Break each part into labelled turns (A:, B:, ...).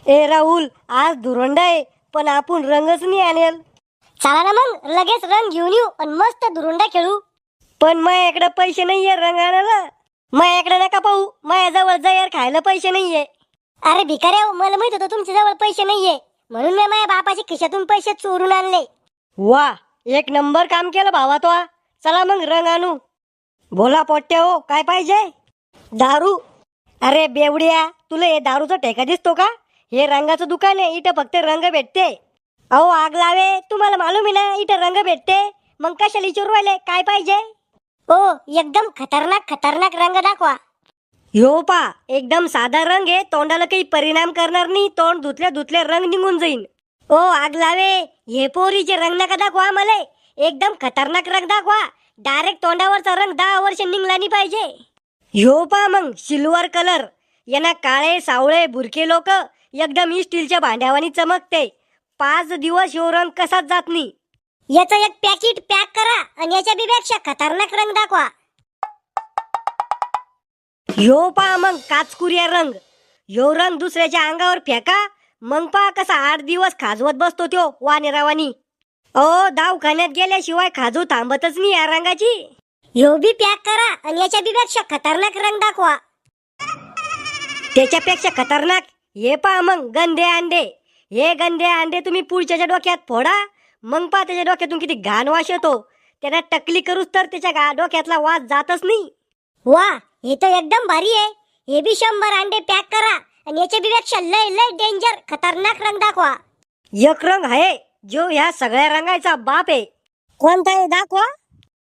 A: ए राहुल, आज धुरंडा आहे पण आपण रंगच नाही आणेल.
B: चला ना मग लगेच रंग घेऊन येऊ आणि मस्त धुरुंडा खेळू.
A: पण माझ्याकडे पैसे नाहीये रंग आणायला. माझ्याकडे नका पाहू, माझ्याजवळ जयार खायला पैसे नाहीये.
B: अरे भिकाऱ्या, मला माहित होतं तुमच्या जवळ पैसे नाहीये म्हणून मी माझ्या बापाच्या खिशातून पैसे चोरून आणले.
A: वा, एक नंबर काम केलं भावा तो. चला मग रंग आणू. बोला पोट्ट्या हो, काय पाहिजे? दारू? अरे बेवड्या, तुला हे दारूचा ठेका दिसतो का? हे रंगाचं दुकान आहे, इथं फक्त रंग भेटते. अहो आग लावे, तुम्हाला मालूम आहे ना इथं रंग भेटते. मग कशाला विचारू राहिले काय पाहिजे?
B: ओ एकदम खतरनाक खतरनाक रंग दाखवा.
A: ह्यो पा, एकदम साधा रंग आहे, तोंडाला काही परिणाम करणार नाही. तोंड धुतल्या धुतल्या रंग निघून जाईन. ओ आग लावे, हे पोरीचे रंग नका दाखवा मला. एकदम खतरनाक रंग दाखवा. डायरेक्ट तोंडावरचा रंग 10 वर्ष निघला नाही पाहिजे. ह्यो पा मग सिल्वर कलर. यांना काळे सावळे बुरके लोक एकदम स्टीलच्या भांड्यावानी चमकते. 5 दिवस ह्यो रंग कसाच जात नाही.
B: याचं एक पॅकेट पॅक करा आणि याच्या बिब्यापेक्षा खतरनाक रंग दाखवा.
A: ह्यो पा मग काचकुर्या रंग. ह्यो रंग दुसऱ्याच्या अंगावर फेका, मग पा कसा 8 दिवस खाजवत बसतो त्यो वानेरावानी. ओ दवाखान्यात गेल्याशिवाय खाजू थांबतच नाही या रंगाची.
B: ह्यो बी पॅक करा आणि याच्या बिब्यापेक्षा खतरनाक रंग दाखवा.
A: त्याच्यापेक्षा खतरनाक हे पा मग गंधे अंडे. हे गंधे अंडे तुम्ही पुढच्याच्या डोक्यात फोडा, मग पा त्याच्या डोक्यातून किती घाण वास येतो. त्याला टकली करूच तर त्याच्या डोक्यातला वास जातच नाही.
B: वा, हे तर एकदम भारी आहे. हे बी 100 अंडे पॅक करा आणि याच्या बिब्यापेक्षा लय लय डेंजर खतरनाक रंग दाखवा.
A: एक रंग आहे जो ह्या सगळ्या रंगाचा बाप आहे.
B: कोणता आहे दाखवा.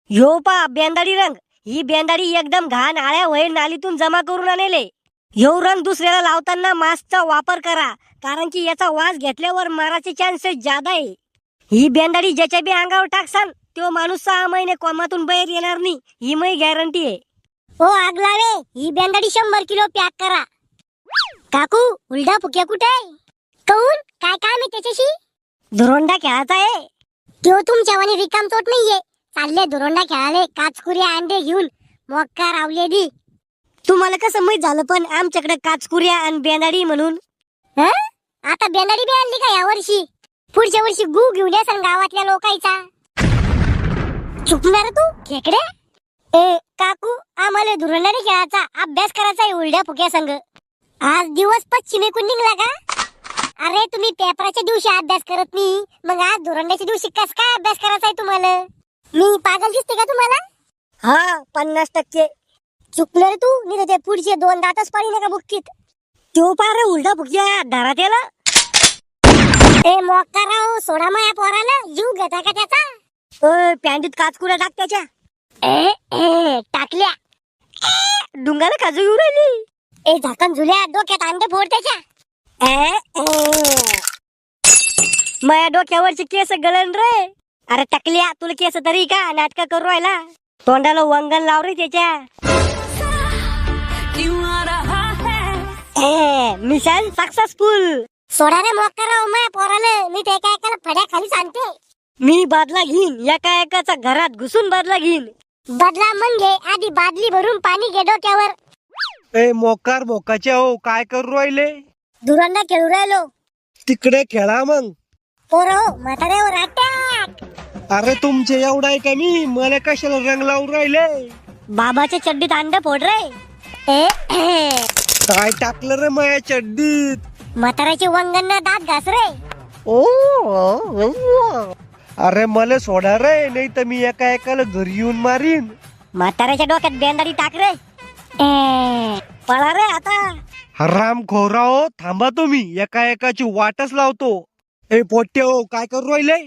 A: ह्यो पा बेंदाडी रंग. ही बेंदाडी एकदम घाण आळ्या वैर नालीतून जमा करून आणले. ह्यो रंग दुसऱ्याला लावताना मास्कचा वापर करा, कारण की याचा वास घेतल्यावर मराचे चान्सेस जादा आहे. ही बेंदाडी ज्याच्या बी अंगावर टाकसान तो माणूस 6 महिने कोमातून बाहेर येणार नाही, ही मै गॅरंटी आहे.
B: ओ आग लावे, ही बेंदाडी 100 किलो पॅक करा. काकू, हुलडा फुक्या कुठे आहे? काऊन, काय काम आहे त्याच्याशी?
A: धुरोंडा खेळायचा आहे.
B: तो तुमच्या वाणी रिकाम चोट नाहीये. चालले धुरोंडा खेळाले काचकुऱ्या अंडे घेऊन. मोक्का रावले दी.
A: तुम्हाला कसं माहित झालं पण आमच्याकडे काचकुर्या आणि बेंदाडी म्हणून?
B: हं? आता बेंदाडी बी आणली का या वर्षी? पुढच्या वर्षी गू घेऊन या सांग गावातल्या लोकांचा. चुकणार तू खेकडे? ए काकू, आम्हाला धुरोंडा नाही खेळायचा, अभ्यास करायचा आहे उलड्या फुक्या संग. आज दिवस पश्चिमेकडून निघला का? अरे तुम्ही पेपराच्या दिवशी अभ्यास करत नाही, मग आज धुरोंड्याच्या दिवशी कस काय अभ्यास करायचा आहे तुम्हाला? मी पागल दिसते का तुम्हाला?
A: हा, 50%.
B: चुकलं रे तू, नाही ते पुढचे 2 दातच पाणी नका बुक्कीत.
A: तो पार उलटा फुकल्या दारात याला.
B: ए मोक्का राव, सोडा माया पोराला, जीव घेता का त्याचा?
A: पॅन्टीत काचकुऱ्या टाक त्याच्या.
B: टाकल्या.
A: डुंगाला काजू येऊ राहिली.
B: ए झाकण झुल्या, डोक्यात अंडे फोड त्याच्या.
A: माया डोक्यावरचे केस गळण रे. अरे टकल्या, तुला केस तरी का नाटक करू राहिला? तोंडाला वंगण लाव रे त्याच्या. Mission successful.
B: सोडा रे मोक्का राव माया पोराला, मी ते काय फड्या खाली सांगते.
A: मी बदला घेईन, एका एकाचा घरात घुसून बदला घेईन.
B: बदला मग घे, आधी बादली भरून पाणी घे डोक्यावर.
C: ए मोकार मोकाच्या हो, काय करू राहिले?
B: धुरोंडा खेळू राहिलो.
C: तिकडे खेळा मग.
B: पोरो म्हाताऱ्यावर अटॅक.
C: अरे तुमचे एवढा आहे का मी? मला कशाला रंग लावून राहिले?
A: बाबाच्या चड्डीत अंड फोड रे.
C: काय टाकलं रे माया चड्डीत?
B: म्हाताऱ्याची वंगण दात घास रे.
C: अरे मला सोडा रे, नाही तर मी एका एकाला घरी येऊन मारीन.
A: म्हाताऱ्याच्या डोक्यात बेंदाडी टाक रे. पळा रे आता.
C: हराम खोरा हो, थांबा तुम्ही, एका एकाची वाटच लावतो. ए पोट्टे हो, काय करू राहिले?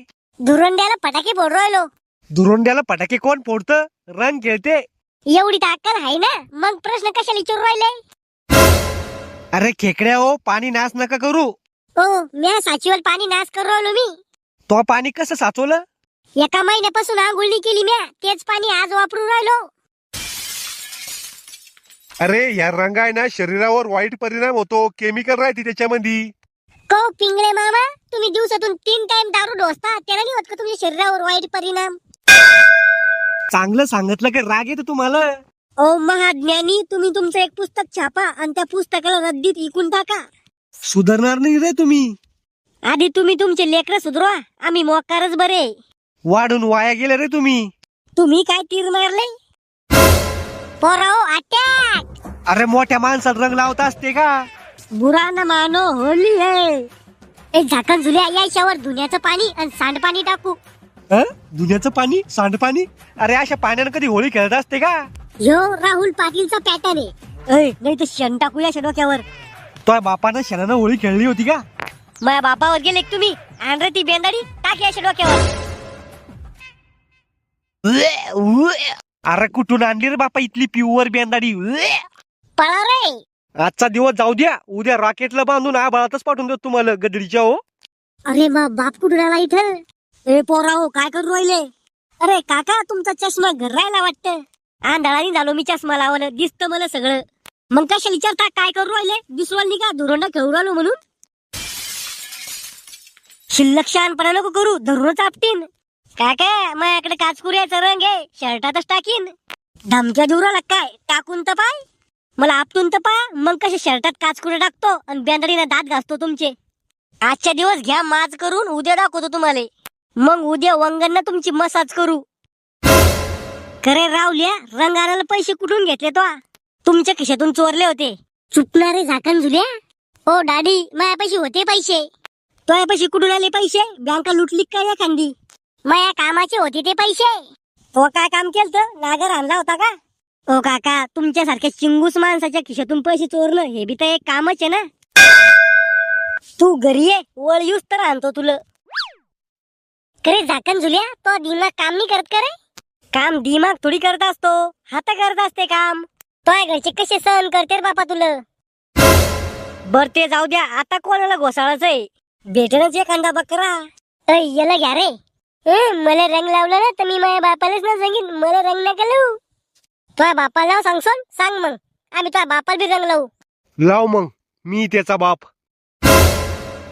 B: धुरोंड्याला फटाके फोड राहिलो.
C: धुरोंड्याला फटाके कोण फोडतं? रंग खेळते.
B: एवढी ताकद आहे ना, मग प्रश्न कशाला विचारू राहिले?
C: अरे खेकड्या हो, पाणी नाश नका करू.
B: ओ म्या साचीवर पाणी नाश करू राहिलो मी.
C: तो पाणी कसं साचवलं?
B: एका महिन्यापासून आंघोळणी केली म्या, तेच पाणी आज वापरून राहिलो.
C: अरे या रंग आहे ना, शरीरावर वाईट परिणाम होतो, केमिकल राहते त्याच्यामध्ये.
B: को पिंगळे मामा, तुम्ही दिवसातून 3 टाइम दारू ढोसता, त्याला नाही होत का तुमच्या शरीरावर वाईट परिणाम?
C: चांगलं सांगितलं की राग येतो तुम्हाला?
A: ओ महाज्ञानी, तुम्ही तुमचं एक पुस्तक छापा आणि त्या पुस्तकाला रद्दीत विकून टाका.
C: सुधारणार नाही रे तुम्ही.
A: आधी तुम्ही तुमचे लेकर सुधरवा, आम्ही मोकारच बरे.
C: वाढून वाया गेले रे तुम्ही.
A: तुम्ही काय तीर मारले?
B: पोराओ अटॅक.
C: अरे मोठ्या माणसात रंग लावता असते का?
A: बुरा न मानो होली है.
B: एक झाकण झुल्या याच्यावर धुण्याचं पाणी आणि सांडपाणी टाकू.
C: दुधाचं पाणी, सांडपाणी? अरे अशा पाण्यानं कधी होळी खेळत असते का?
B: ह्यो राहुल पाटीलचा पॅटर्न आहे.
A: नाही तर शेण टाकूया डोक्यावर.
C: तो बापानं शेणानं होळी खेळली होती का?
A: माझ्या बापावर गेले का तुम्ही? आण रे ती बेंदाडी, टाक या डोक्यावर.
C: अरे कुठून आणली रे बापा इथली प्युअर बेंदाडी?
B: पळा रे.
C: आजचा दिवस जाऊ द्या, उद्या रॉकेटला बांधून आबाळातच पाठवून देतो तुम्हाला गदडीच्या. हो
B: अरे मग बाप कुठून आला इथं?
A: ए पोराओ काय करू राहिले? अरे काका तुमचा चष्मा घर राहिला वाटतं. आंधळानी झालो मी चष्मा लावलं, दिसतं मला सगळं. मग कशा विचारता काय करू राहिले? दिसवाल का धुरोंडा खेळू राहिलो म्हणून? शिल्लक शहाणपणा नको करू, धरूनच आपटीन. काका माझ्याकडे काचकुऱ्याचा रंग आहे, शर्टातच टाकीन. धमक्या देऊ राहिला काय? टाकून तर पाय, मला आपटून तर पा. मग कशा शर्टात काचकुरे टाकतो आणि बेंदडीने दात घासतो तुमचे. आजच्या दिवस घ्या माज करून, उद्या दाखवतो तुम्हाला. मग उद्या वंगण तुमची मसाज करू. खरे रावल्या, रंग आणायला पैसे कुठून घेतले तो? तुमच्या खिशातून चोरले होते.
B: चुकणारे झाकण झुल्या. हो डॅडी, माझ्यापाशी होते पैसे.
A: तो पैसे कुठून आले पैसे? बँका लुटली काय एखादी?
B: माझ्या कामाचे होते ते पैसे.
A: तो काय काम केलं? नागर आणला होता का? ओ काका, तुमच्यासारख्या चिंगूस माणसाच्या खिशातून पैसे चोरणं हे बी तर एक कामच आहे ना. तू घरी ये, वळ युस तर आणतो तुला.
B: खरे झाकण झुल्या, तो दिमाग काम नाही करत करे.
A: काम दिमाग थोडी करत असतो, हात करत असते काम.
B: तो घरचे कसे सहन करते रे बापा तुला?
A: बर ते जाऊ द्या, आता कोणाला घोसाळाच आहे? भेटणच एखादा बकरा.
B: याला घ्या रे. मला रंग लावला ना तर मी माझ्या बापालाच ना सांगेन मला रंग नका लावू. तुझ्या बापाला सांगसोन सांग, मग आम्ही तुझ्या बापाला बी रंग लावू.
C: लाव मग, मी त्याचा बाप.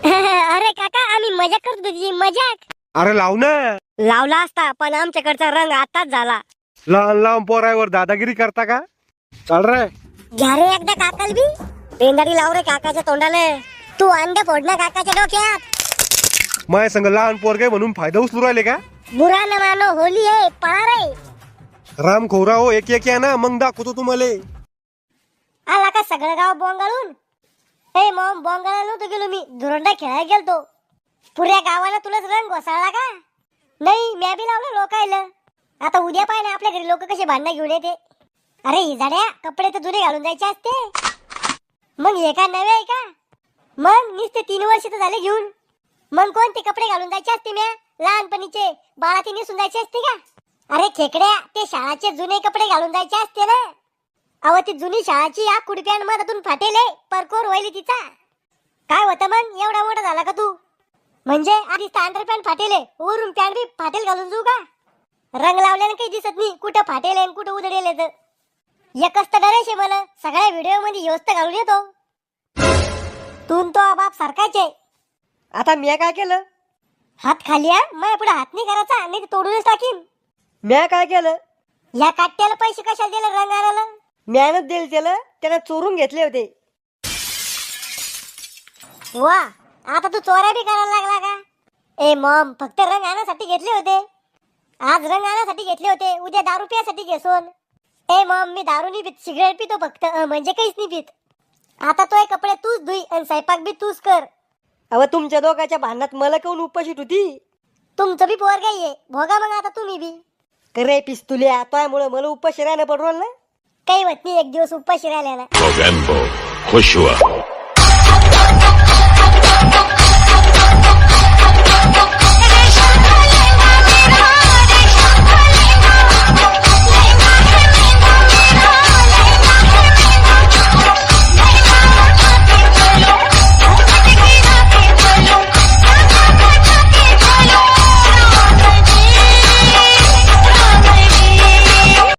B: अरे काका, आम्ही मजाक करतो तुझी मजाक.
C: अरे लाव ना.
A: लावला असता, पण आमच्याकडचा रंग आताच झाला.
C: लहान लहान पोरावर दादागिरी करता का? चाल रे.
B: घ्या रे एकदा काकाल बी.
A: बेंदारी लाव रे काकाच्या तोंडाले.
B: तू अंडे फोड ना काकाच्या डोक्यात.
C: माझ्या संग लहान पोरगे म्हणून फायदा उचलू राहिले का?
B: बुरा न मानो होली आहे, पळा रे.
C: राम खोरा हो, एक एक या ना, मग दाखवतो तुम्हाला.
B: आला का सगळं गाव बोंगाळून? ए मॉम, बोंगाळा नव्हतो गेलो मी, धुरंडा खेळायला गेलतो. पुऱ्या गावाला तुलाच रंग घोसाळला का? नाही, म्या बी लावलं लोकायला. आता उद्या पाय ना आपल्या घरी लोक कसे भांडणं घेऊन येते. अरे हिजाड्या, कपडे तर जुने घालून जायचे असते. मग हे का नवे आहे का? मग नुसते 3 वर्ष तर झाले घेऊन. मग कोणते कपडे घालून जायचे असते म्या? लहानपणीचे बाळाती नेसून जायचे असते का? अरे खेकड्या, ते शाळाचे जुने कपडे घालून जायचे असते ना. अव ती जुनी शाळाची या कुडप्यान मधातून फाटेले, परकोर व्हायली तिचा. काय होतं मग, एवढा मोठा झाला का तू? म्हणजे आधी स्टँडर पॅन्ट फाटेले, वरून पॅन्ट बी फाटेल घालून जाऊ का? रंग लावल्याने काही दिसत नाही कुठं फाटेल आणि कुठं उधळेल. एकच तर डरेश मला, सगळ्या व्हिडिओ मध्ये व्यवस्था घालून येतो. तू तो बाप सारखाच आहे.
A: आता मी काय केलं?
B: हात खाली या, माझ्या पुढे हात नाही करायचा, नाही तर तोडूनच टाकीन.
A: मी काय केलं?
B: या काट्याला पैसे कशाला दिले रंग आणायला?
A: म्यानच दिले त्याला चोरून घेतले होते.
B: वा, आता तू चोऱ्या बी करायला लागला का? ए मॉम, फक्त रंग आणण्यासाठी घेतले होते. आज रंग आणण्यासाठी घेतले होते, उद्या दारू पिण्यासाठी घेसोन. ए मॉम, मी दारू नाही पित, सिगरेट पितो फक्त, म्हणजे काहीच नाही पित. आता तो कपडे तूच धुई आणि स्वयंपाक बी तूच कर.
A: अव तुमच्या दोघांच्या भांडणात मला कोण उपाशीत होती?
B: तुमचं बी पोर काही आहे, भोगा मग आता तुम्ही बी.
A: करे पिस्तुल्या, त्यामुळे मला उपाशी राहणं पडवलं ना.
B: काही होत नाही, एक दिवस उपाशी राहिल्याला.
D: November, खुश हुआ.